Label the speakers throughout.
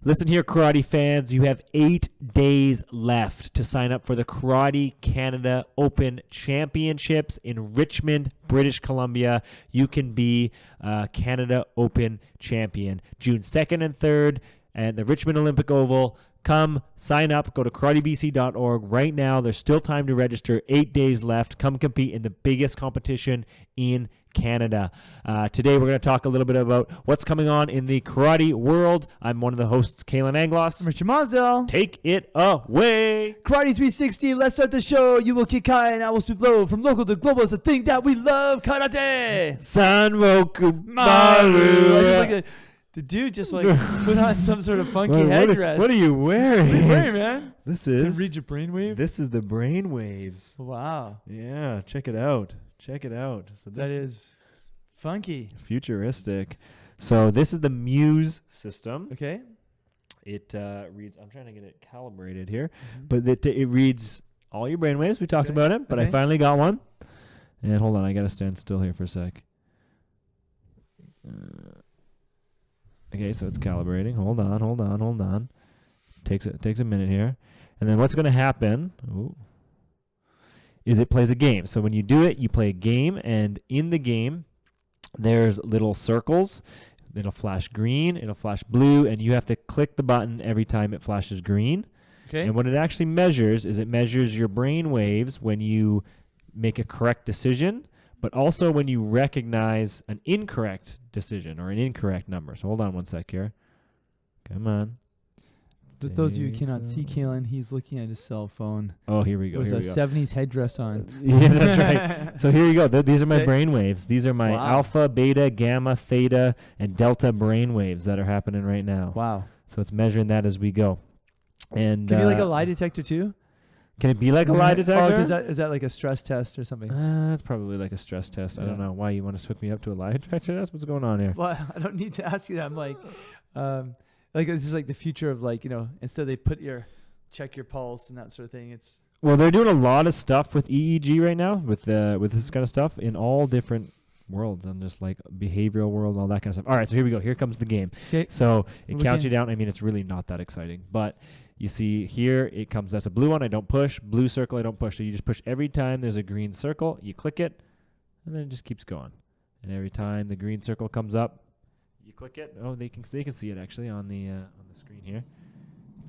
Speaker 1: Listen here, karate fans. You have 8 days left to sign up for the Karate Canada Open Championships in Richmond, British Columbia. You can be Canada Open champion June 2nd and 3rd at the Richmond Olympic Oval. Come, sign up, go to karatebc.org right now. There's still time to register. 8 days left. Come compete in the biggest competition in Canada. Today we're going to talk a little bit about what's coming on in the karate world. I'm one of the hosts, Kalen Anglos.
Speaker 2: I'm Richard Mosdell.
Speaker 1: Take it away.
Speaker 2: Karate 360, let's start the show. You will kick high and I will sweep low. From local to global, it's a thing that we love. Karate!
Speaker 1: Sanroku
Speaker 2: Maru. The dude just like put on some sort of funky headdress.
Speaker 1: What are you wearing?
Speaker 2: What are you wearing, man?
Speaker 1: This
Speaker 2: Can
Speaker 1: is...
Speaker 2: I read your brainwave?
Speaker 1: This is the brainwaves.
Speaker 2: Wow.
Speaker 1: Yeah, check it out. Check it out. So
Speaker 2: that is funky.
Speaker 1: Futuristic. So this is the Muse system.
Speaker 2: Okay.
Speaker 1: It reads, I'm trying to get it calibrated here, but it reads all your brainwaves. We talked about it, but I finally got one. And hold on, I got to stand still here for a sec. Okay, so it's calibrating. Hold on. Takes a minute here. And then what's going to happen is it plays a game. So when you do it, you play a game, and in the game, there's little circles. It'll flash green, it'll flash blue, and you have to click the button every time it flashes green.
Speaker 2: Okay.
Speaker 1: And what it actually measures is it measures your brain waves when you make a correct decision, but also when you recognize an incorrect decision or an incorrect number. So hold on one sec here. Come on.
Speaker 2: Those of you who cannot see Kalen, he's looking at his cell phone.
Speaker 1: Oh, here we go.
Speaker 2: With a 70s headdress on.
Speaker 1: Yeah, that's right. So here you go. These are my brain waves. These are my alpha, beta, gamma, theta, and delta brain waves that are happening right now.
Speaker 2: Wow.
Speaker 1: So it's measuring that as we go. And
Speaker 2: can it be like a lie detector too?
Speaker 1: Can it be like a lie detector?
Speaker 2: Oh, is that like a stress test or something?
Speaker 1: That's probably like a stress test. I don't know why you want to hook me up to a lie detector. That's what's going on here.
Speaker 2: Well, I don't need to ask you that. I'm like this is like the future of instead they check your pulse and that sort of thing.
Speaker 1: Well, they're doing a lot of stuff with EEG right now with this kind of stuff in all different worlds and just like behavioral world and all that kind of stuff. All right, so here we go. Here comes the game.
Speaker 2: Okay.
Speaker 1: So it counts you down. I mean, it's really not that exciting, but you see here it comes. That's a blue one. I don't push. Blue circle. I don't push. So you just push every time there's a green circle. You click it, and then it just keeps going. And every time the green circle comes up, you click it. Oh, they can see it actually on the screen here.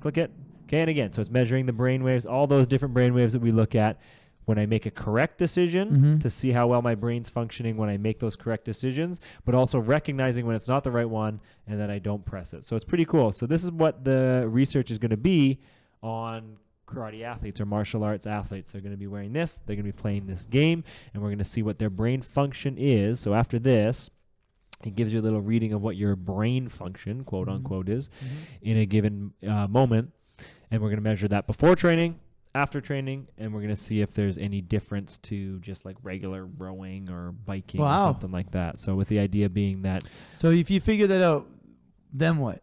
Speaker 1: Click it. Okay, and again, so it's measuring the brain waves, all those different brain waves that we look at when I make a correct decision to see how well my brain's functioning when I make those correct decisions, but also recognizing when it's not the right one and that I don't press it. So it's pretty cool. So this is what the research is going to be on karate athletes or martial arts athletes. They're going to be wearing this. They're going to be playing this game, and we're going to see what their brain function is. So after this, it gives you a little reading of what your brain function, quote unquote, is in a given moment. And we're going to measure that before training, after training, and we're going to see if there's any difference to just like regular rowing or biking or something like that. So with the idea being that...
Speaker 2: So if you figure that out, then what?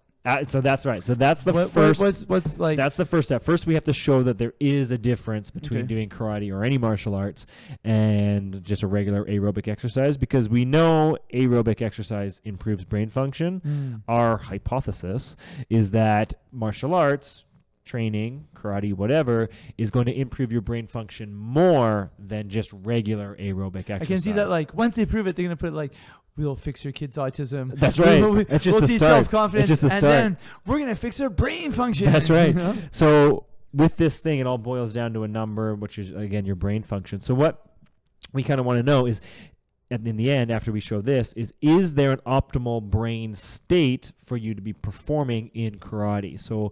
Speaker 1: So that's right. So that's the first...
Speaker 2: What's like...
Speaker 1: That's the first step. First, we have to show that there is a difference between doing karate or any martial arts and just a regular aerobic exercise, because we know aerobic exercise improves brain function. Our hypothesis is that martial arts... training, karate, whatever, is going to improve your brain function more than just regular aerobic exercise.
Speaker 2: I can see that, like, once they prove it, they're going to put it like, we'll fix your kid's autism.
Speaker 1: That's right. It's just
Speaker 2: we'll
Speaker 1: the
Speaker 2: teach
Speaker 1: start.
Speaker 2: Self-confidence,
Speaker 1: It's just the start.
Speaker 2: And then we're going to fix their brain function.
Speaker 1: That's right. So with this thing, it all boils down to a number, which is, again, your brain function. So what we kind of want to know is, in the end, after we show this, is there an optimal brain state for you to be performing in karate? So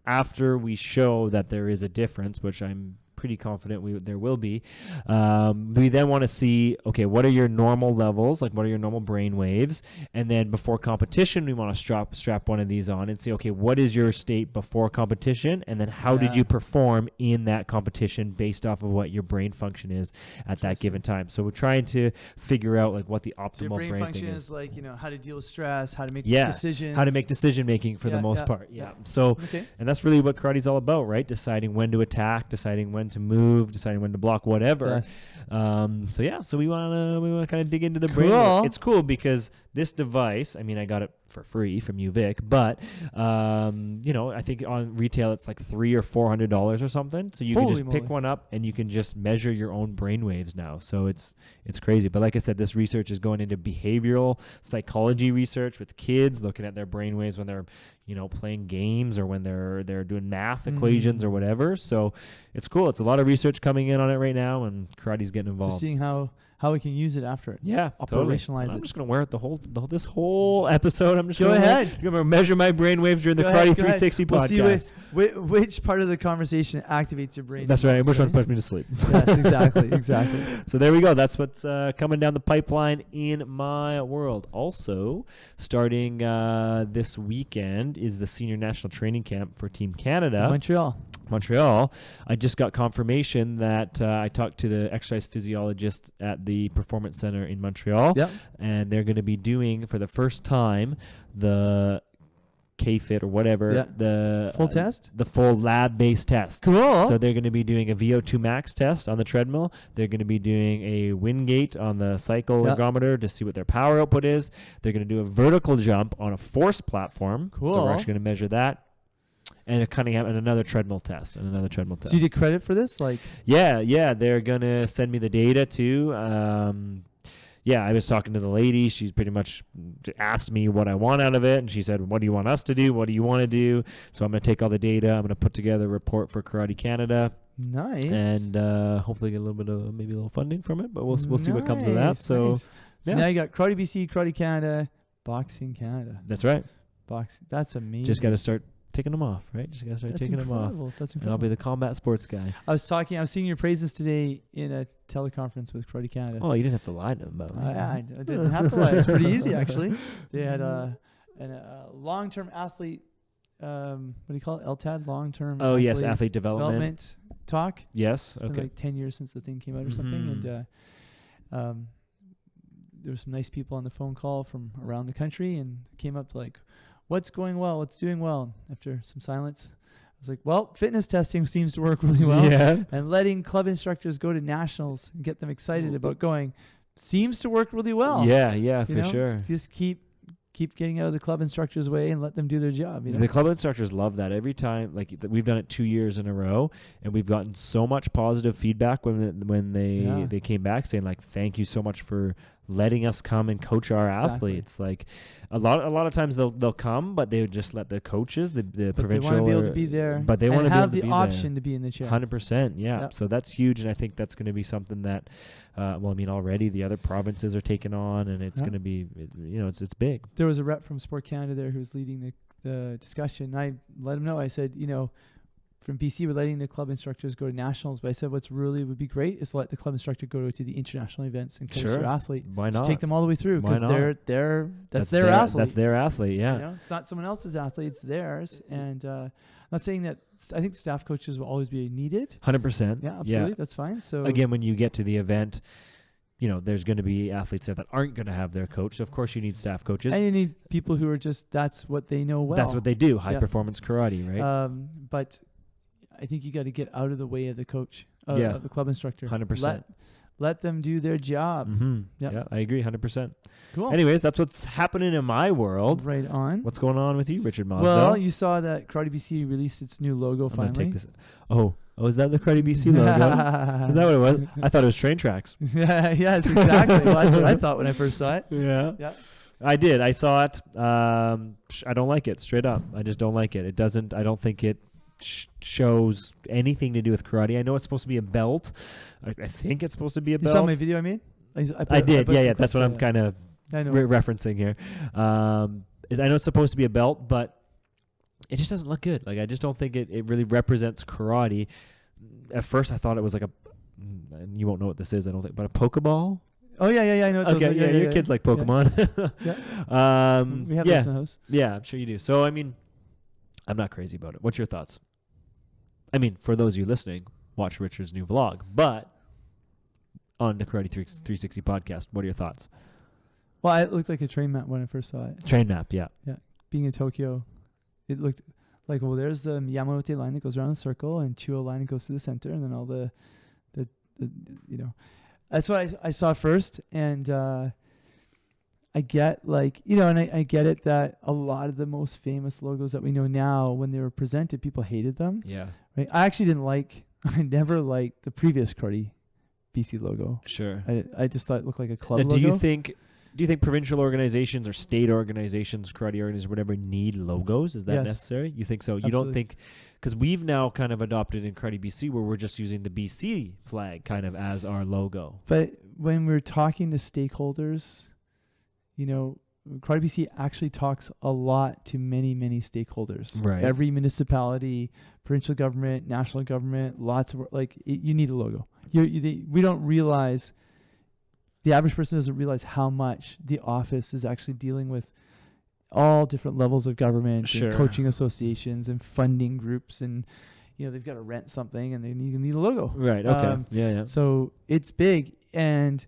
Speaker 1: after we show that there is a difference, which I'm pretty confident there will be, we then want to see, okay, what are your normal levels? Like, what are your normal brain waves? And then before competition, we want to strap one of these on and see, okay, what is your state before competition? And then how did you perform in that competition based off of what your brain function is at that given time? So we're trying to figure out like what the optimal
Speaker 2: brain function is like, how to deal with stress, how to make decisions.
Speaker 1: How to make decision making for the most part. So, and that's really what karate's all about, right? Deciding when to attack, deciding when to move, deciding when to block, whatever. So we want to kind of dig into the brain. It's cool because this device, I mean, I got it for free from UVic, but I think on retail it's like $300 or $400 or something. So you can
Speaker 2: Holy
Speaker 1: just pick
Speaker 2: moly.
Speaker 1: one up and you can just measure your own brain waves now. So it's crazy. But like I said, this research is going into behavioral psychology research with kids, looking at their brain waves when they're playing games or when they're doing math equations or whatever. So it's cool. It's a lot of research coming in on it right now, and karate's getting involved.
Speaker 2: Just seeing how we can use it after it.
Speaker 1: Yeah, totally.
Speaker 2: Operationalize
Speaker 1: I'm
Speaker 2: it.
Speaker 1: just gonna wear it this whole episode. I'm just
Speaker 2: Go ahead.
Speaker 1: gonna measure my brain waves during the
Speaker 2: Go
Speaker 1: Karate
Speaker 2: ahead,
Speaker 1: 360
Speaker 2: We'll
Speaker 1: podcast.
Speaker 2: see which part of the conversation activates your brain.
Speaker 1: That's
Speaker 2: the
Speaker 1: right.
Speaker 2: most,
Speaker 1: Which one
Speaker 2: right?
Speaker 1: puts me to sleep?
Speaker 2: Yes, exactly.
Speaker 1: So there we go. That's what's coming down the pipeline in my world. Also, starting this weekend is the Senior National Training Camp for Team Canada. Montreal. I just got confirmation that I talked to the exercise physiologist at the Performance Center in Montreal.
Speaker 2: Yep.
Speaker 1: And they're going to be doing, for the first time, the K-Fit or whatever, the
Speaker 2: full test?
Speaker 1: The full lab-based test.
Speaker 2: Cool.
Speaker 1: So they're going to be doing a VO2 max test on the treadmill. They're going to be doing a wind gate on the cycle ergometer to see what their power output is. They're going to do a vertical jump on a force platform.
Speaker 2: Cool.
Speaker 1: So we're actually going to measure that. And another treadmill test. So
Speaker 2: you get credit for this?
Speaker 1: Yeah. They're going to send me the data too. I was talking to the lady. She's pretty much asked me what I want out of it. And she said, what do you want us to do? What do you want to do? So I'm going to take all the data. I'm going to put together a report for Karate Canada.
Speaker 2: Nice.
Speaker 1: And hopefully get a little funding from it. But we'll see what comes of that. So
Speaker 2: now you got Karate BC, Karate Canada, Boxing Canada.
Speaker 1: That's right.
Speaker 2: Boxing. That's amazing.
Speaker 1: Just got to start taking them off, right? Just got to start taking them off.
Speaker 2: That's incredible.
Speaker 1: And I'll be the combat sports guy.
Speaker 2: I was singing your praises today in a teleconference with Karate Canada.
Speaker 1: Oh, you didn't have to lie to them about it.
Speaker 2: I didn't have to lie. It was pretty easy, actually. They had a long-term athlete, what do you call it? LTAD, long-term
Speaker 1: athlete development
Speaker 2: talk.
Speaker 1: Yes,
Speaker 2: It's been like 10 years since the thing came out or something. And there were some nice people on the phone call from around the country and came up to what's going well, what's doing well. After some silence, I was like, well, fitness testing seems to work really well.
Speaker 1: Yeah.
Speaker 2: And letting club instructors go to nationals and get them excited about going seems to work really well.
Speaker 1: Yeah, for sure.
Speaker 2: Just keep getting out of the club instructors' way and let them do their job.
Speaker 1: The club instructors love that. Every time, we've done it 2 years in a row, and we've gotten so much positive feedback when they came back saying thank you so much for letting us come and coach our athletes. A lot of times they'll come, but they would just let the coaches, the provincial,
Speaker 2: they want to be able to be there,
Speaker 1: but they want to
Speaker 2: have
Speaker 1: be
Speaker 2: the option to be in the chair.
Speaker 1: 100%, yeah.
Speaker 2: Yep.
Speaker 1: So that's huge, and I think that's going to be something that, already the other provinces are taking on, and it's going to be, it's big.
Speaker 2: There was a rep from Sport Canada there who was leading the discussion. I let him know. I said, from BC, we're letting the club instructors go to nationals, but I said what's really would be great is to let the club instructor go to the international events and coach their athlete.
Speaker 1: Why not?
Speaker 2: Just take them all the way through because that's their athlete.
Speaker 1: That's their athlete, yeah.
Speaker 2: It's not someone else's athlete, it's theirs. And I'm not saying that I think staff coaches will always be needed.
Speaker 1: 100%.
Speaker 2: Yeah, absolutely. That's fine. So
Speaker 1: again, when you get to the event, there's going to be athletes there that aren't going to have their coach. So of course you need staff coaches.
Speaker 2: And you need people who are just, that's what they know well.
Speaker 1: That's what they do, high performance karate, right?
Speaker 2: But I think you got to get out of the way of the coach, of the club instructor.
Speaker 1: 100%.
Speaker 2: Let them do their job.
Speaker 1: Mm-hmm. Yeah, I agree 100%.
Speaker 2: Cool.
Speaker 1: Anyways, that's what's happening in my world.
Speaker 2: Right on.
Speaker 1: What's going on with you, Richard Mosdell?
Speaker 2: Well, you saw that Karate BC released its new logo finally.
Speaker 1: I'm going to take this. Oh, is that the Karate BC logo? Is that what it was? I thought it was train tracks.
Speaker 2: Yes, exactly. Well, that's what I thought when I first saw it.
Speaker 1: Yeah. I did. I saw it. I don't like it, straight up. I just don't like it. I don't think it shows anything to do with karate. I know it's supposed to be a belt. I think it's supposed to be a belt.
Speaker 2: You saw my video I made?
Speaker 1: I did. Yeah. That's what I'm kind of referencing here. I know it's supposed to be a belt, but it just doesn't look good. I just don't think it really represents karate. At first, I thought it was and you won't know what this is, I don't think, but a Pokeball.
Speaker 2: Oh, yeah, I know.
Speaker 1: Okay, your kids like Pokemon.
Speaker 2: Yeah. We have this in the house.
Speaker 1: Yeah, I'm sure you do. So, I'm not crazy about it. What's your thoughts? For those of you listening, watch Richard's new vlog. But on the Karate 360 podcast, what are your thoughts?
Speaker 2: Well, it looked like a train map when I first saw it.
Speaker 1: Train map, yeah.
Speaker 2: Yeah. Being in Tokyo, it looked like, well, there's the Yamanote line that goes around the circle and Chuo line that goes to the center, and then all the that's what I saw first. And I get like, you know, and I get it that a lot of the most famous logos that we know now, when they were presented, people hated them.
Speaker 1: Yeah.
Speaker 2: Right. I never liked the previous Karate BC logo.
Speaker 1: Sure.
Speaker 2: I just thought it looked like a club
Speaker 1: And
Speaker 2: logo.
Speaker 1: Do you think provincial organizations or state organizations, karate organizations, whatever, need logos? Is that
Speaker 2: Yes.
Speaker 1: necessary? You think so? You
Speaker 2: Absolutely.
Speaker 1: don't think, because we've now kind of adopted in Karate BC where we're just using the BC flag kind of as our logo.
Speaker 2: But when we're talking to stakeholders, you know, Karate BC actually talks a lot to many, many stakeholders.
Speaker 1: Right.
Speaker 2: Every municipality, provincial government, national government, lots of, like, you need a logo. We don't realize, the average person doesn't realize how much the office is actually dealing with all different levels of government
Speaker 1: Sure.
Speaker 2: and coaching associations and funding groups, and, you know, they've got to rent something and they need a logo.
Speaker 1: Right. Okay. Yeah.
Speaker 2: So it's big, and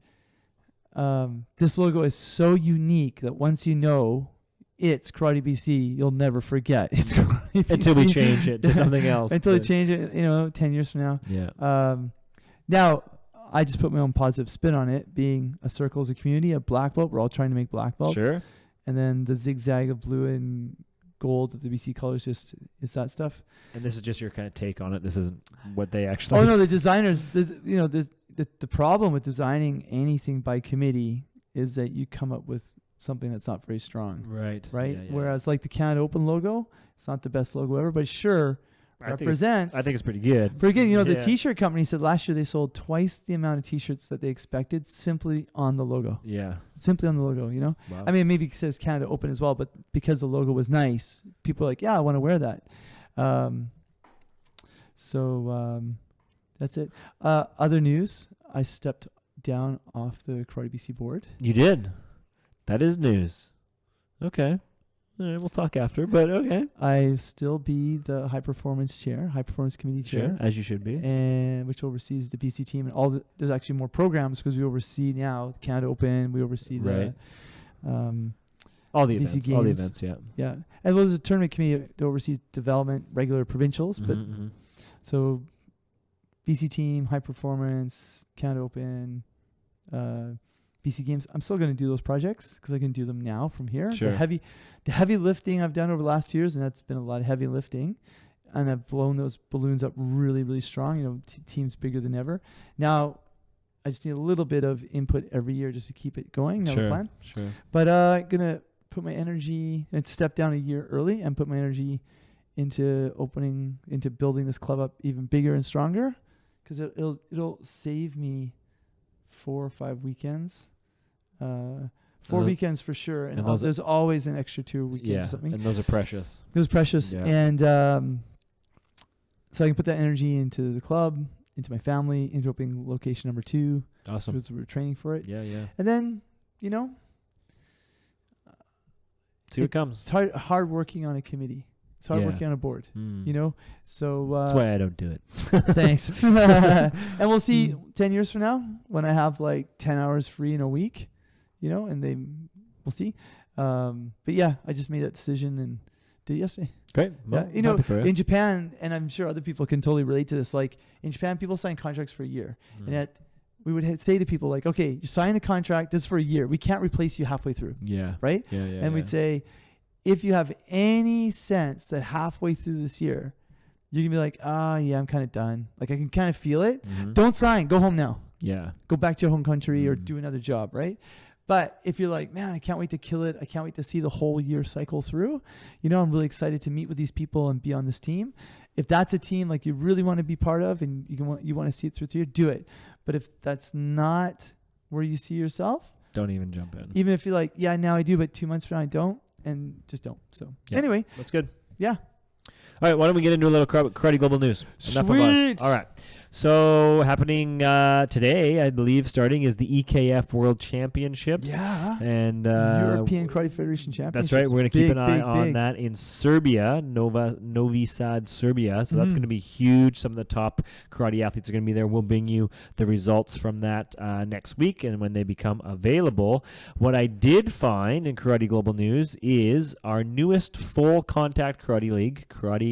Speaker 2: this logo is so unique that once you know it's Karate BC, you'll never forget it's Karate BC.
Speaker 1: Until we change it to something else.
Speaker 2: Until we change it, you know, 10 years from now.
Speaker 1: Yeah.
Speaker 2: Now, I just put my own positive spin on it, being a circle as a community, a black belt. We're all trying to make black belts.
Speaker 1: Sure.
Speaker 2: And then the zigzag of blue and gold of the BC colors is that stuff.
Speaker 1: And this is just your kind of take on it. This isn't what they actually.
Speaker 2: Oh, no, the designers, the problem with designing anything by committee is that you come up with something that's not very strong.
Speaker 1: Right.
Speaker 2: Right?
Speaker 1: Yeah, yeah.
Speaker 2: Whereas like the Canada Open logo, it's not the best logo ever, but sure represents.
Speaker 1: I think it's pretty good.
Speaker 2: Pretty good. You know, the
Speaker 1: Yeah.
Speaker 2: T-shirt company said last year they sold twice the amount of T-shirts that they expected simply on the logo.
Speaker 1: Yeah.
Speaker 2: Simply on the logo, you know?
Speaker 1: Wow.
Speaker 2: I mean, maybe it says Canada Open as well, but because the logo was nice, people are like, yeah, I want to wear that. That's it. Other news, I stepped down off the Karate BC board.
Speaker 1: You did. That is news. Okay. All right, we'll talk after, but okay.
Speaker 2: I still be the high performance committee chair.
Speaker 1: Sure, as you should be.
Speaker 2: And which oversees the BC team and there's actually more programs because we oversee now Canada Open. We oversee
Speaker 1: Right.
Speaker 2: BC
Speaker 1: All the events. All the
Speaker 2: games.
Speaker 1: events, yeah.
Speaker 2: Yeah. And there's a tournament committee that oversees development, regular provincials, but
Speaker 1: Mhm.
Speaker 2: so BC team, high performance, Canada Open, BC games. I'm still going to do those projects because I can do them now from here.
Speaker 1: Sure.
Speaker 2: The heavy lifting I've done over the last 2 years, and that's been a lot of heavy lifting, and I've blown those balloons up really, really strong. You know, teams bigger than ever. Now, I just need a little bit of input every year just to keep it going. That
Speaker 1: Sure.
Speaker 2: plan.
Speaker 1: Sure.
Speaker 2: But gonna put my energy and step down a year early and put my energy into building this club up even bigger and stronger, because it'll save me 4 or 5 weekends. 4 weekends for sure, and there's always an extra 2 weekends or something.
Speaker 1: And those are precious.
Speaker 2: It was precious,
Speaker 1: Yeah.
Speaker 2: and so I can put that energy into the club, into my family, into opening location number 2,
Speaker 1: Awesome.
Speaker 2: because we're training for it.
Speaker 1: Yeah, yeah.
Speaker 2: And then, you know,
Speaker 1: See what comes.
Speaker 2: it's hard working on a committee. It's hard
Speaker 1: Yeah.
Speaker 2: working on a board. You know, so
Speaker 1: That's why I don't do it.
Speaker 2: thanks. And we'll see 10 years from now when I have like 10 hours free in a week, you know, and we'll see. But yeah, I just made that decision and did it yesterday.
Speaker 1: Great. Well,
Speaker 2: Yeah, you know,
Speaker 1: happy for you.
Speaker 2: in Japan, and I'm sure other people can totally relate to this. Like in Japan, people sign contracts for a year, and yet we would say to people like, "Okay, you sign the contract. This is for a year. We can't replace you halfway through."
Speaker 1: Yeah.
Speaker 2: Right?
Speaker 1: Yeah, yeah.
Speaker 2: And we'd say, if you have any sense that halfway through this year, you're gonna be like, yeah, I'm kind of done. Like I can kind of feel it. Don't sign. Go home now.
Speaker 1: Yeah.
Speaker 2: Go back to your home country or do another job, right? But if you're like, man, I can't wait to kill it. I can't wait to see the whole year cycle through. You know, I'm really excited to meet with these people and be on this team. If that's a team like you really want to be part of and you want to see it through the year, do it. But if that's not where you see yourself,
Speaker 1: don't even jump in.
Speaker 2: even if you're like, yeah, now I do, but 2 months from now I don't, and just don't. So anyway,
Speaker 1: that's good.
Speaker 2: yeah.
Speaker 1: All right, why don't we get into a little Karate Global News? Enough of us.
Speaker 2: Sweet.
Speaker 1: All right. So happening today, I believe, starting is the EKF World Championships.
Speaker 2: Yeah.
Speaker 1: And
Speaker 2: European Karate Federation Championships.
Speaker 1: That's right. We're going to keep an eye on
Speaker 2: big.
Speaker 1: that in Serbia, Novi Sad, Serbia. So that's going to be huge. Some of the top karate athletes are going to be there. We'll bring you the results from that next week and when they become available. What I did find in Karate Global News is our newest full contact karate league, Karate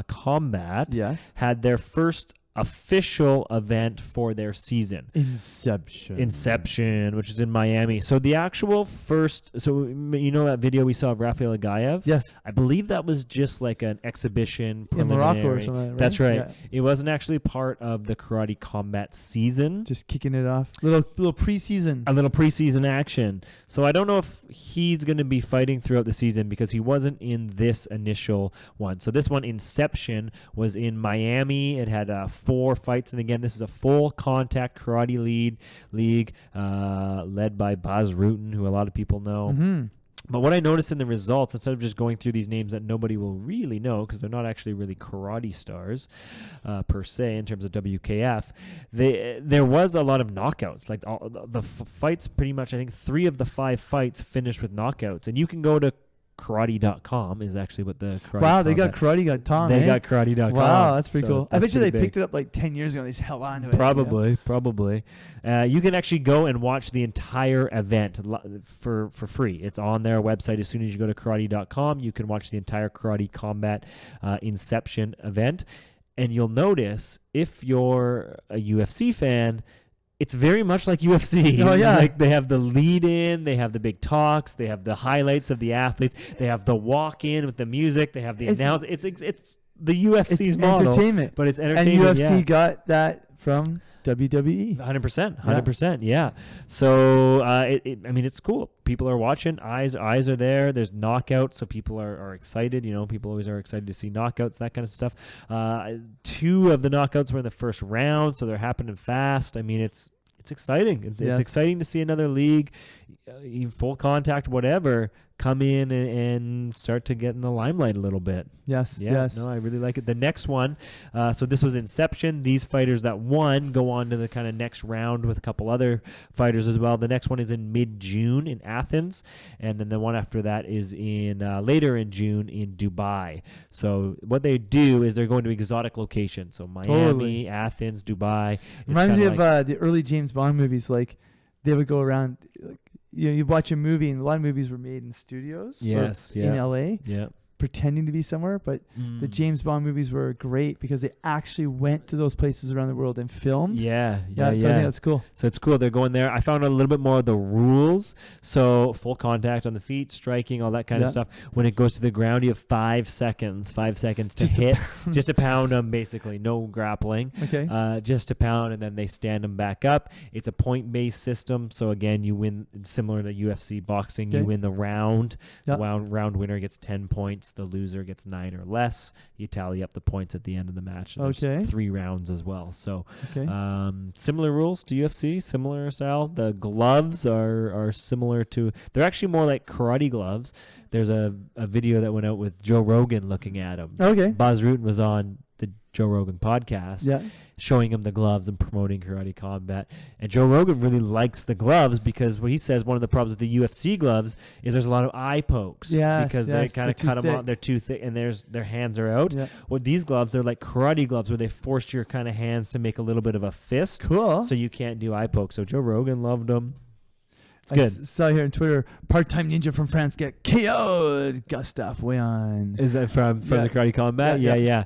Speaker 1: Combat,
Speaker 2: Yes.
Speaker 1: had their first official event for their season. Inception, which is in Miami. So the actual first, so you know that video we saw of Rafael Agaev?
Speaker 2: Yes.
Speaker 1: I believe that was just like an exhibition
Speaker 2: In Morocco or
Speaker 1: preliminary.
Speaker 2: something, right?
Speaker 1: That's right.
Speaker 2: Yeah.
Speaker 1: It wasn't actually part of the Karate Combat season.
Speaker 2: Just kicking it off. Little preseason.
Speaker 1: A little preseason action. So I don't know if he's going to be fighting throughout the season because he wasn't in this initial one. So this one, Inception, was in Miami. It had 4 fights. And again, this is a full contact karate league led by Baz Rutten, who a lot of people know.
Speaker 2: Mm-hmm.
Speaker 1: But what I noticed in the results, instead of just going through these names that nobody will really know because they're not actually really karate stars per se in terms of WKF, there was a lot of knockouts. Like the fights, pretty much, I think 3 of the 5 fights finished with knockouts. And you can go to karate.com is actually what the karate.
Speaker 2: Wow, they got karate.com.
Speaker 1: They got karate.com.
Speaker 2: Wow, that's pretty cool. I bet you they
Speaker 1: big.
Speaker 2: picked it up like 10 years ago and they just held on to it.
Speaker 1: Probably. You can actually go and watch the entire event for free. It's on their website. As soon as you go to karate.com, you can watch the entire Karate Combat Inception event. And you'll notice, if you're a UFC fan, it's very much like UFC.
Speaker 2: Oh, yeah.
Speaker 1: Like they have the lead in, they have the big talks, they have the highlights of the athletes, they have the walk in with the music, they have the announce. It's the UFC's model.
Speaker 2: Entertainment.
Speaker 1: But it's entertainment.
Speaker 2: And UFC got that from WWE.
Speaker 1: 100%. Yeah. So, I mean, it's cool. People are watching. Eyes are there. There's knockouts, so people are excited. You know, people always are excited to see knockouts, that kind of stuff. 2 of the knockouts were in the first round, so they're happening fast. I mean, it's exciting. It's exciting to see another league, full contact, whatever, come in and start to get in the limelight a little bit.
Speaker 2: Yes.
Speaker 1: No, I really like it. The next one, so this was Inception. These fighters that won go on to the kind of next round with a couple other fighters as well. The next one is in mid-June in Athens, and then the one after that is in later in June in Dubai. So what they do is they're going to exotic locations. So Miami, Athens, Dubai.
Speaker 2: Reminds me of the early James Bond movies. Like they would go around. Like, you watch a movie, and a lot of movies were made in studios. In LA. Yeah. Pretending to be somewhere, but the James Bond movies were great because they actually went to those places around the world and filmed. So I think that's cool.
Speaker 1: So it's cool. They're going there. I found out a little bit more of the rules. So full contact on the feet, striking, all that kind of stuff. When it goes to the ground, you have 5 seconds to hit, just to pound them, basically. No grappling.
Speaker 2: Okay.
Speaker 1: Just to pound, and then they stand them back up. It's a point-based system. So again, you win, similar to UFC boxing. You win the round. The round winner gets 10 points. The loser gets 9 or less. You tally up the points at the end of the match. And there's 3 rounds as well. So similar rules to UFC, similar style. The gloves are similar to, they're actually more like karate gloves. There's a video that went out with Joe Rogan looking at them.
Speaker 2: Okay.
Speaker 1: Baz Rutten was on the Joe Rogan podcast showing him the gloves and promoting Karate Combat. And Joe Rogan really likes the gloves because what he says, one of the problems with the UFC gloves is there's a lot of eye pokes. Because they kind of cut them out. They're too thick and their hands are out. With these gloves, they're like karate gloves where they force your kind of hands to make a little bit of a fist.
Speaker 2: Cool.
Speaker 1: So you can't do eye pokes. So Joe Rogan loved them. It's good.
Speaker 2: I saw here on Twitter, part-time ninja from France get KO'd. Gustave Weon.
Speaker 1: Is that from the Karate Combat? Yeah.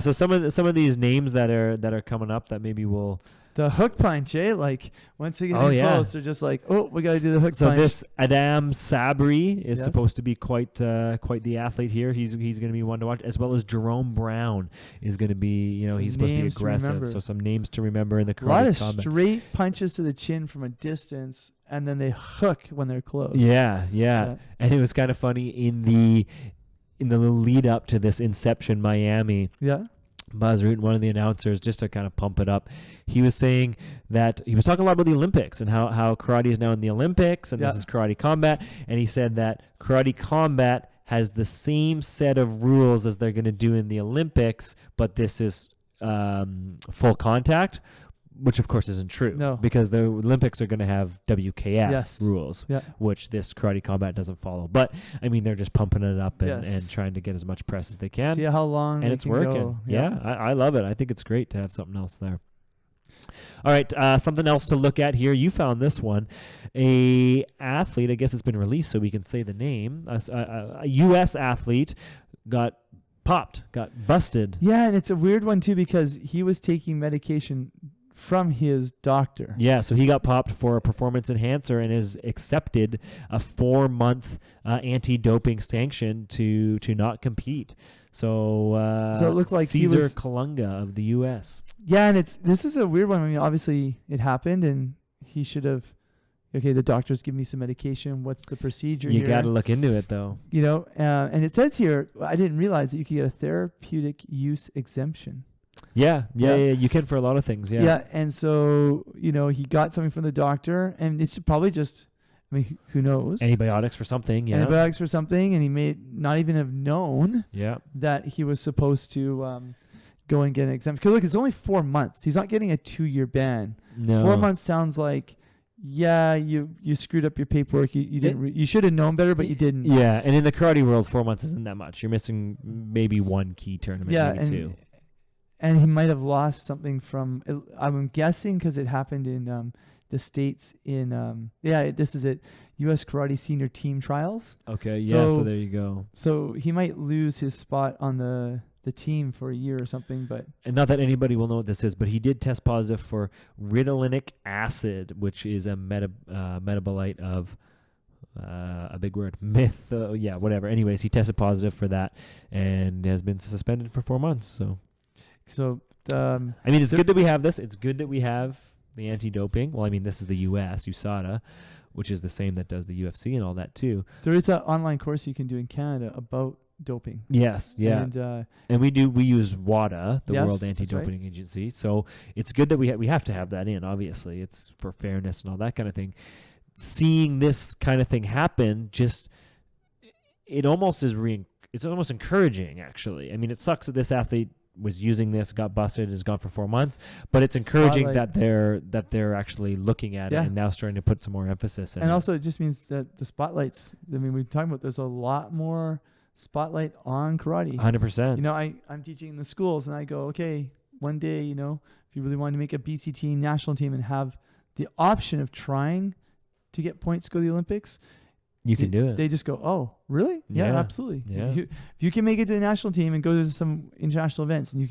Speaker 1: So some of these names that are coming up that maybe we'll.
Speaker 2: The hook punch, Like once they get in close, they're just like, we got to do the hook punch.
Speaker 1: So this Adam Sabri is supposed to be quite the athlete here. He's going to be one to watch, as well as Jerome Brown is going to be, he's supposed to be aggressive. So some names to remember in the Karate Combat.
Speaker 2: A lot of straight punches to the chin from a distance, and then they hook when they're close.
Speaker 1: Yeah. And it was kind of funny in the lead up to this Inception Miami.
Speaker 2: Yeah.
Speaker 1: Baz Rutten, one of the announcers, just to kind of pump it up, he was saying that he was talking a lot about the Olympics and how karate is now in the Olympics, and this is Karate Combat, and he said that Karate Combat has the same set of rules as they're going to do in the Olympics, but this is full contact, which of course isn't true.
Speaker 2: No.
Speaker 1: Because the Olympics are going to have WKF rules, which this Karate Combat doesn't follow. But, I mean, they're just pumping it up and trying to get as much press as they can.
Speaker 2: See how long
Speaker 1: and it's working.
Speaker 2: Go.
Speaker 1: Yeah, I love it. I think it's great to have something else there. All right, something else to look at here. You found this one. A athlete, I guess it's been released so we can say the name. A U.S. athlete got popped, got busted.
Speaker 2: Yeah, and it's a weird one too because he was taking medication from his doctor.
Speaker 1: Yeah, so he got popped for a performance enhancer and has accepted a 4-month anti-doping sanction to not compete. So
Speaker 2: So it looked like he
Speaker 1: Caesar
Speaker 2: was-
Speaker 1: Kalunga of the U.S.
Speaker 2: Yeah, and this is a weird one. I mean, obviously it happened, and he should have. Okay, the doctor's giving me some medication. What's the procedure
Speaker 1: You
Speaker 2: here?
Speaker 1: got to look into it, though.
Speaker 2: You know, and it says here, I didn't realize that you could get a therapeutic use exemption.
Speaker 1: Yeah,
Speaker 2: Yeah.
Speaker 1: you can for a lot of things. Yeah.
Speaker 2: And so, you know, he got something from the doctor, and it's probably just, I mean, who knows?
Speaker 1: Antibiotics for something. Yeah.
Speaker 2: Antibiotics for something, and he may not even have known
Speaker 1: Yeah.
Speaker 2: that he was supposed to go and get an exemption. Because look, it's only 4 months. He's not getting a 2-year ban.
Speaker 1: No.
Speaker 2: 4 months sounds like, yeah, you screwed up your paperwork. You didn't. You should have known better, but you didn't.
Speaker 1: Yeah, and in the karate world, 4 months isn't that much. You're missing maybe one key tournament,
Speaker 2: Yeah,
Speaker 1: maybe two.
Speaker 2: And he might have lost something from. I'm guessing because it happened in the States. This is it. U.S. Karate Senior Team Trials.
Speaker 1: Okay, yeah, so
Speaker 2: So-
Speaker 1: there you go.
Speaker 2: So he might lose his spot on the team for a year or something. But
Speaker 1: And not that anybody will know what this is, but he did test positive for ritalinic acid, which is a metabolite of a big word, whatever. Anyways, he tested positive for that and has been suspended for 4 months. So, I mean, it's good that we have this. It's good that we have the anti-doping. Well, I mean, this is the U.S., USADA, which is the same that does the UFC and all that too.
Speaker 2: there is an online course you can do in Canada about doping.
Speaker 1: Yes, yeah.
Speaker 2: And
Speaker 1: We use WADA, the
Speaker 2: Yes,
Speaker 1: World
Speaker 2: that's
Speaker 1: Anti-Doping Agency. So it's good that we have to have that in. Obviously, it's for fairness and all that kind of thing. Seeing this kind of thing happen, it's almost encouraging. Actually, I mean, it sucks that this athlete was using this, got busted, is gone for 4 months, but it's encouraging
Speaker 2: Spotlight.
Speaker 1: that they're actually looking at
Speaker 2: Yeah.
Speaker 1: it and now starting to put some more emphasis in
Speaker 2: And
Speaker 1: it.
Speaker 2: also, it just means that the spotlights. I mean, we're talking about there's a lot more spotlight on karate.
Speaker 1: 100%.
Speaker 2: You know, I'm teaching in the schools, and I go, okay, one day, you know, if you really want to make a BC team, national team, and have the option of trying to get points to go to the Olympics,
Speaker 1: you can do it.
Speaker 2: They just go, oh, really? Yeah,
Speaker 1: Yeah.
Speaker 2: absolutely.
Speaker 1: Yeah.
Speaker 2: If you can make it to the national team and go to some international events, and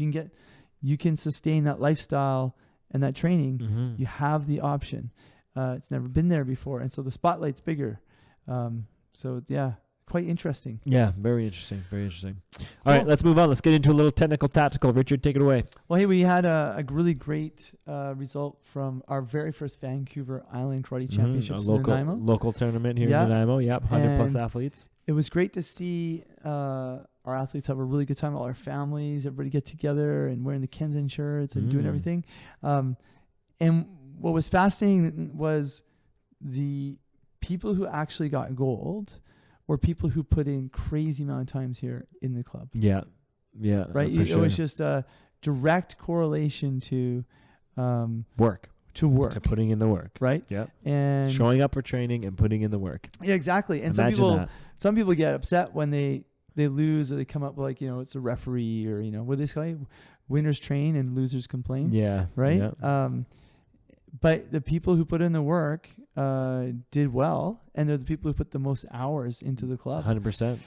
Speaker 2: you can sustain that lifestyle and that training,
Speaker 1: Mhm.
Speaker 2: you have the option. It's never been there before, and so the spotlight's bigger. So yeah, quite interesting.
Speaker 1: Yeah, very interesting. Very interesting. All right,
Speaker 2: Cool.
Speaker 1: let's move on. Let's get into a little technical tactical. Richard, take it away.
Speaker 2: Well, hey, we had a really great result from our very first Vancouver Island Karate Championships
Speaker 1: A
Speaker 2: in Nanaimo.
Speaker 1: local tournament here
Speaker 2: Yeah.
Speaker 1: in Nanaimo. Yep, 100+
Speaker 2: And
Speaker 1: athletes.
Speaker 2: It was great to see our athletes have a really good time. All our families, everybody get together and wearing the Kenzan shirts and doing
Speaker 1: Mm.
Speaker 2: everything. And what was fascinating was the people who actually got gold were people who put in crazy amount of times here in the club.
Speaker 1: Yeah, yeah.
Speaker 2: Right?
Speaker 1: for
Speaker 2: It was
Speaker 1: sure.
Speaker 2: just a direct correlation to
Speaker 1: work.
Speaker 2: work.
Speaker 1: To putting in the work.
Speaker 2: Right?
Speaker 1: Yep.
Speaker 2: And
Speaker 1: Showing up for training and putting in the work.
Speaker 2: Yeah, exactly. And
Speaker 1: Imagine
Speaker 2: some people get upset when they lose, or they come up with, like, you know, it's a referee, or, you know, what do they say? Winners train and losers complain.
Speaker 1: Yeah.
Speaker 2: Right?
Speaker 1: Yeah.
Speaker 2: But the people who put in the work did well, and they're the people who put the most hours into the club.
Speaker 1: 100%.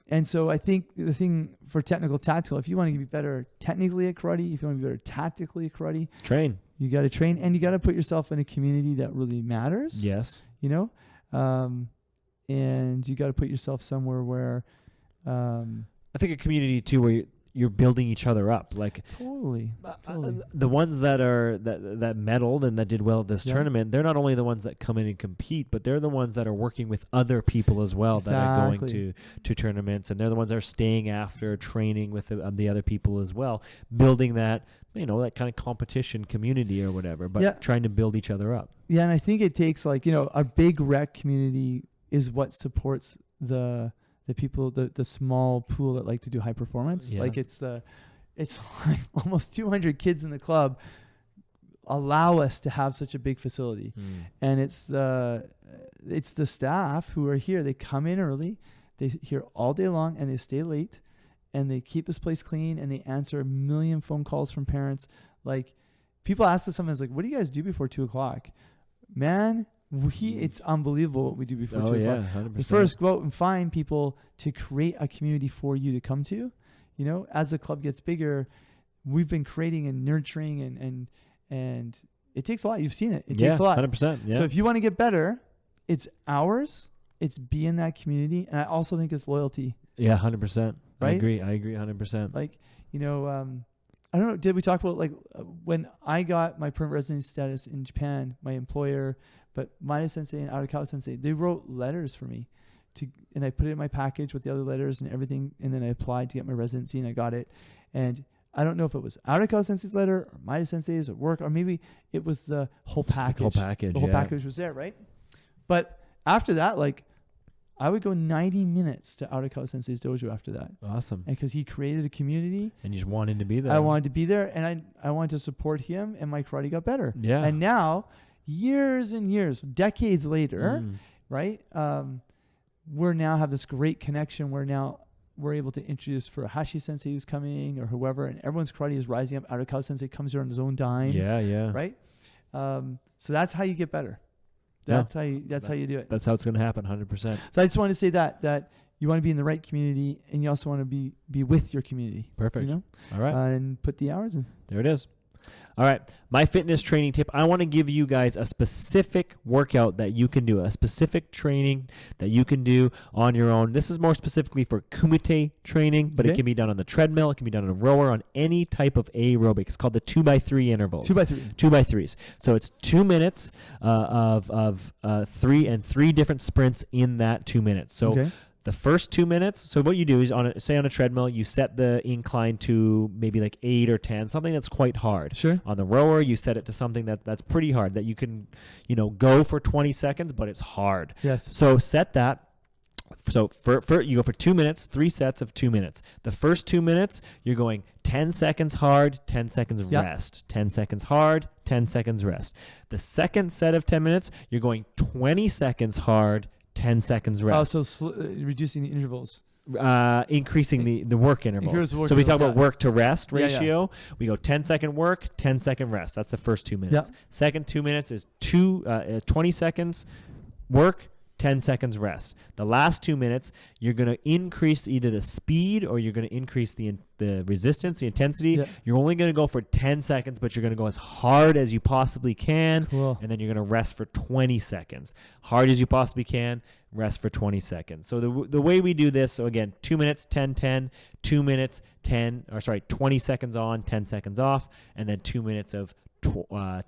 Speaker 2: And so I think the thing for technical tactical, if you want to be better technically at karate, if you want to be better tactically at karate,
Speaker 1: Train.
Speaker 2: you got to train, and you got to put yourself in a community that really matters.
Speaker 1: Yes.
Speaker 2: You know, and you got to put yourself somewhere where,
Speaker 1: I think a community too where you're building each other up. Like
Speaker 2: totally.
Speaker 1: the ones that medaled and that did well at this
Speaker 2: Yeah.
Speaker 1: tournament, they're not only the ones that come in and compete, but they're the ones that are working with other people as well that are going
Speaker 2: Exactly.
Speaker 1: to tournaments, and they're the ones that are staying after, training with the other people as well, building that, you know, that kind of competition community or whatever, but
Speaker 2: Yeah.
Speaker 1: trying to build each other up.
Speaker 2: Yeah, and I think it takes, like, you know, a big rec community is what supports the people, the small pool that like to do high performance.
Speaker 1: Yeah.
Speaker 2: Like it's like almost 200 kids in the club allow us to have such a big facility. And it's the staff who are here. They come in early, they here all day long, and they stay late, and they keep this place clean, and they answer a million phone calls from parents. Like, people ask us sometimes, like, what do you guys do before 2:00? Man, it's unbelievable what we do before 2:00.
Speaker 1: 100%.
Speaker 2: We first go out and find people to create a community for you to come to. as the club gets bigger, we've been creating and nurturing and it takes a lot. You've seen it. It takes a lot.
Speaker 1: 100%. Yeah.
Speaker 2: So if you want to get better, it's hours. It's be in that community. And I also think it's loyalty.
Speaker 1: Yeah, 100%.
Speaker 2: Right?
Speaker 1: I agree 100%.
Speaker 2: Like, I don't know. Did we talk about when I got my permanent residency status in Japan, my employer, but Maya Sensei and Arakawa Sensei, they wrote letters for me and I put it in my package with the other letters and everything. And then I applied to get my residency and I got it. And I don't know if it was Arakawa Sensei's letter or Maya Sensei's or work, or maybe it was the whole package.
Speaker 1: The whole package.
Speaker 2: The whole package was there, right? But after that, I would go 90 minutes to Arakawa Sensei's dojo after that.
Speaker 1: Awesome.
Speaker 2: And because he created a community.
Speaker 1: And you just wanted to be there.
Speaker 2: I wanted to be there, and I wanted to support him, and my karate got better.
Speaker 1: Yeah.
Speaker 2: And now, years and years, decades later, right, we're now have this great connection where now we're able to introduce Furuhashi Sensei who's coming or whoever, and everyone's karate is rising up. Arakawa Sensei comes here on his own dime.
Speaker 1: Yeah.
Speaker 2: Right? So that's how you get better. That's how you do it.
Speaker 1: That's how it's going to happen, 100%.
Speaker 2: So I just want to say that you want to be in the right community, and you also want to be with your community.
Speaker 1: Perfect. All right.
Speaker 2: And put the hours in.
Speaker 1: There it is. All right. My fitness training tip. I want to give you guys a specific workout that you can do, a specific training that you can do on your own. This is more specifically for kumite training, but it can be done on the treadmill. It can be done on a rower, on any type of aerobic. It's called the 2x3 intervals.
Speaker 2: 2x3.
Speaker 1: 2x3s. So it's 2 minutes of three different sprints in that 2 minutes. So the first 2 minutes, so what you do is say on a treadmill, you set the incline to maybe like 8 or 10, something that's quite hard.
Speaker 2: Sure.
Speaker 1: On the rower, you set it to something that's pretty hard, that you can, go for 20 seconds, but it's hard.
Speaker 2: Yes.
Speaker 1: So set that. So for you go for 2 minutes, 3 sets of 2 minutes. The first 2 minutes, you're going 10 seconds hard, 10 seconds rest. 10 seconds hard, 10 seconds rest. The second set of 10 minutes, you're going 20 seconds hard, 10 seconds rest.
Speaker 2: Oh, so reducing the intervals.
Speaker 1: Increasing the work intervals.
Speaker 2: So
Speaker 1: we talk about work to rest ratio. We go 10-second work, 10-second rest. That's the first 2 minutes. Second 2 minutes is 20 seconds work, 10 seconds rest. The last 2 minutes, you're going to increase either the speed or you're going to increase the resistance, the intensity.
Speaker 2: Yeah.
Speaker 1: You're only going to go for 10 seconds, but you're going to go as hard as you possibly can.
Speaker 2: Cool.
Speaker 1: And then you're going to rest for 20 seconds. Hard as you possibly can, rest for 20 seconds. So the way we do this, so again, 2 minutes, 10-10, 2 minutes, 20 seconds on, 10 seconds off, and then 2 minutes of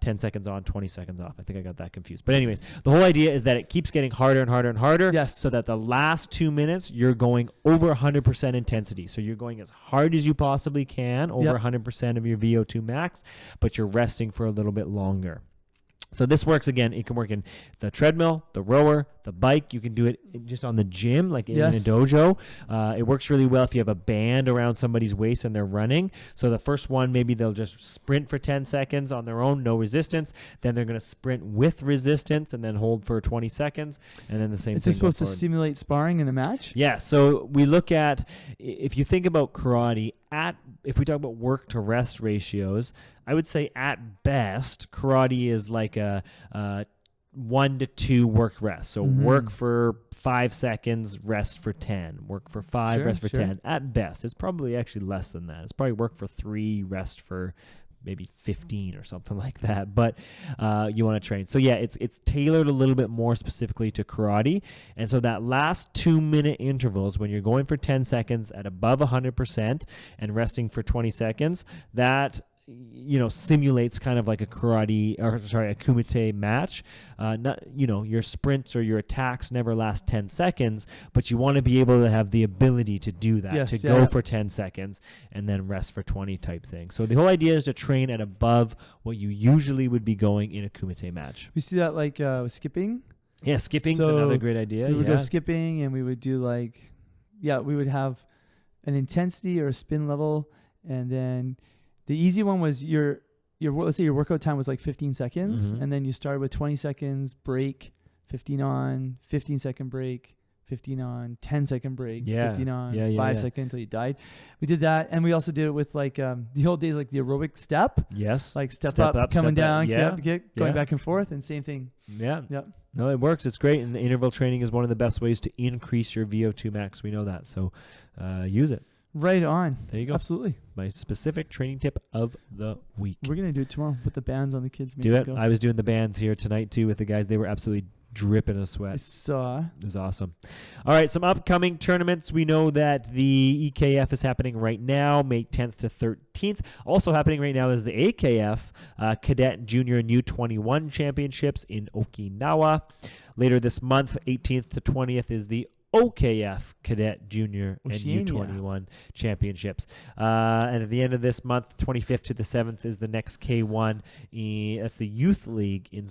Speaker 1: 10 seconds on, 20 seconds off. I think I got that confused. But anyways, the whole idea is that it keeps getting harder and harder and harder.
Speaker 2: Yes.
Speaker 1: So that the last 2 minutes, you're going over 100% intensity. So you're going as hard as you possibly can, over 100% of your VO2 max, but you're resting for a little bit longer. So this works, again, it can work in the treadmill, the rower, the bike. You can do it just on the gym, like in a dojo. It works really well if you have a band around somebody's waist and they're running. So the first one, maybe they'll just sprint for 10 seconds on their own, no resistance. Then they're going to sprint with resistance and then hold for 20 seconds. And then the same thing.
Speaker 2: Is this supposed to simulate sparring in a match?
Speaker 1: Yeah. So we look at, if you think about karate, if we talk about work to rest ratios, I would say at best, karate is like a 1 to 2 work rest. So work for 5 seconds, rest for 10. Work for 5, rest for 10. At best, it's probably actually less than that. It's probably work for 3, rest for maybe 15 or something like that. But you want to train. So yeah, it's tailored a little bit more specifically to karate. And so that last 2 minute intervals, when you're going for 10 seconds at above 100% and resting for 20 seconds, that simulates kind of like a kumite match. Your sprints or your attacks never last 10 seconds, but you want to be able to have the ability to do that, go for 10 seconds and then rest for 20 type thing. So the whole idea is to train at above what you usually would be going in a kumite match.
Speaker 2: We see that like with skipping.
Speaker 1: Yeah, skipping's another great idea.
Speaker 2: We would go skipping, and we would do we would have an intensity or a spin level, and then the easy one was let's say your workout time was like 15 seconds, and then you started with 20 seconds, break, 15 on, 15-second break, 15 on, 10-second break, 15 on, 5 seconds until you died. We did that, and we also did it with the old days, like the aerobic step.
Speaker 1: Yes.
Speaker 2: Like step up, coming down, kick, going back and forth, and same thing.
Speaker 1: Yeah.
Speaker 2: Yep.
Speaker 1: No, it works. It's great, and the interval training is one of the best ways to increase your VO2 max. We know that, so use it.
Speaker 2: Right on.
Speaker 1: There you go.
Speaker 2: Absolutely.
Speaker 1: My specific training tip of the week.
Speaker 2: We're going to do it tomorrow. Put the bands on the kids. Make
Speaker 1: Do
Speaker 2: them
Speaker 1: it.
Speaker 2: Go.
Speaker 1: I was doing the bands here tonight too with the guys. They were absolutely dripping of sweat.
Speaker 2: I saw.
Speaker 1: It was awesome. All right, some upcoming tournaments. We know that the EKF is happening right now, May 10th to 13th. Also happening right now is the AKF Cadet, Junior, and U21 Championships in Okinawa. Later this month, 18th to 20th, is the OKF Cadet, Junior,
Speaker 2: Oceania.
Speaker 1: and U21 Championships. And at the end of this month, 25th to the 7th, is the next K1. That's the Youth League in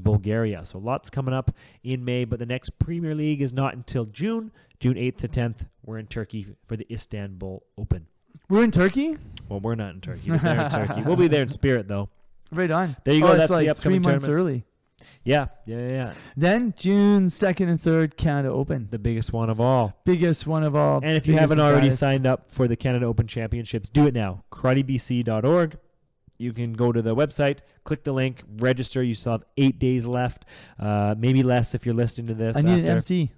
Speaker 1: Bulgaria. So lots coming up in May, but the next Premier League is not until June 8th to 10th. We're in Turkey for the Istanbul Open.
Speaker 2: We're in Turkey?
Speaker 1: Well, we're not in Turkey, but they're in Turkey. We'll be there in spirit, though.
Speaker 2: Right on.
Speaker 1: There you go. That's
Speaker 2: it's like
Speaker 1: the upcoming
Speaker 2: 3 months
Speaker 1: tournaments.
Speaker 2: early.
Speaker 1: Yeah.
Speaker 2: Then June 2nd and 3rd, Canada Open.
Speaker 1: The biggest one of all.
Speaker 2: Biggest one of all.
Speaker 1: And if you
Speaker 2: biggest
Speaker 1: haven't
Speaker 2: and
Speaker 1: already
Speaker 2: baddest.
Speaker 1: signed up for the Canada Open Championships, do it now. KarateBC.org. You can go to the website, click the link, register. You still have 8 days left, maybe less if you're listening to this.
Speaker 2: I need an
Speaker 1: after.
Speaker 2: MC.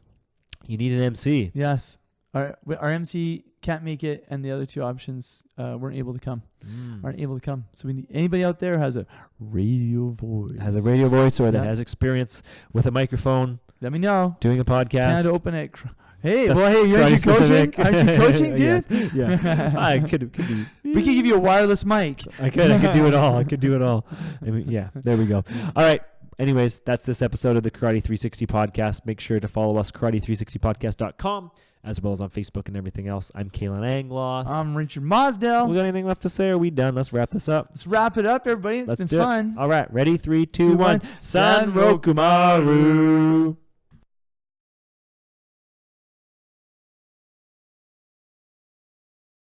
Speaker 1: You need an MC.
Speaker 2: Yes. Our MC can't make it, and the other 2 options weren't able to come. Aren't able to come. So we need anybody out there has a radio voice.
Speaker 1: Has a radio voice or that
Speaker 2: Yeah.
Speaker 1: has experience with a microphone,
Speaker 2: Let me know.
Speaker 1: doing a podcast.
Speaker 2: Canada Open at. Hey,
Speaker 1: That's
Speaker 2: well, hey,
Speaker 1: karate
Speaker 2: aren't you coaching?
Speaker 1: specific.
Speaker 2: Aren't you coaching, dude?
Speaker 1: Yes. Yeah. I could be.
Speaker 2: We could give you a wireless mic.
Speaker 1: I could do it all. I mean, yeah, there we go. All right. Anyways, that's this episode of the Karate 360 podcast. Make sure to follow us, karate360podcast.com, as well as on Facebook and everything else. I'm Kalen Angloss.
Speaker 2: I'm Richard Mosdell.
Speaker 1: We got anything left to say? Are we done? Let's wrap this up.
Speaker 2: Let's wrap it up, everybody. It's
Speaker 1: Let's
Speaker 2: been
Speaker 1: do it.
Speaker 2: fun.
Speaker 1: All right. Ready? 3, 2, 1.
Speaker 2: San
Speaker 1: San Rokumaru.